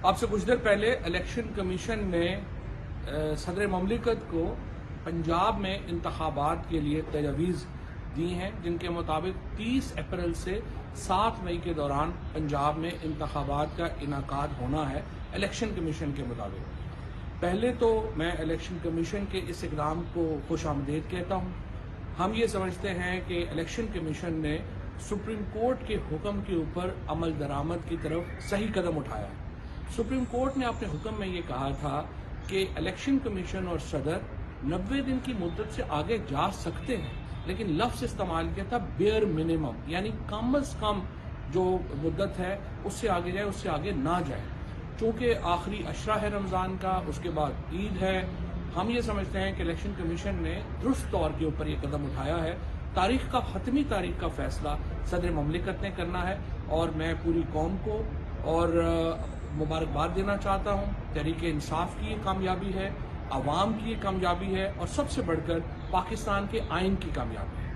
آپ سے کچھ دیر پہلے الیکشن کمیشن نے صدر مملکت کو پنجاب میں انتخابات کے لیے تجاویز دی ہیں، جن کے مطابق 30 اپریل سے 7 مئی کے دوران پنجاب میں انتخابات کا انعقاد ہونا ہے الیکشن کمیشن کے مطابق۔ پہلے تو میں الیکشن کمیشن کے اس اقدام کو خوش آمدید کہتا ہوں۔ ہم یہ سمجھتے ہیں کہ الیکشن کمیشن نے سپریم کورٹ کے حکم کے اوپر عمل درآمد کی طرف صحیح قدم اٹھایا ہے۔ سپریم کورٹ نے اپنے حکم میں یہ کہا تھا کہ الیکشن کمیشن اور صدر 90 دن کی مدت سے آگے جا سکتے ہیں، لیکن لفظ استعمال کیا تھا بیئر منیمم، یعنی کم از کم جو مدت ہے اس سے آگے جائے، اس سے آگے نہ جائے۔ چونکہ آخری عشرہ ہے رمضان کا، اس کے بعد عید ہے، ہم یہ سمجھتے ہیں کہ الیکشن کمیشن نے درست طور کے اوپر یہ قدم اٹھایا ہے۔ حتمی تاریخ کا فیصلہ صدر مملکت نے کرنا ہے، اور میں پوری قوم کو اور مبارکباد دینا چاہتا ہوں۔ تحریک انصاف کی یہ کامیابی ہے، عوام کی یہ کامیابی ہے، اور سب سے بڑھ کر پاکستان کے آئین کی کامیابی ہے۔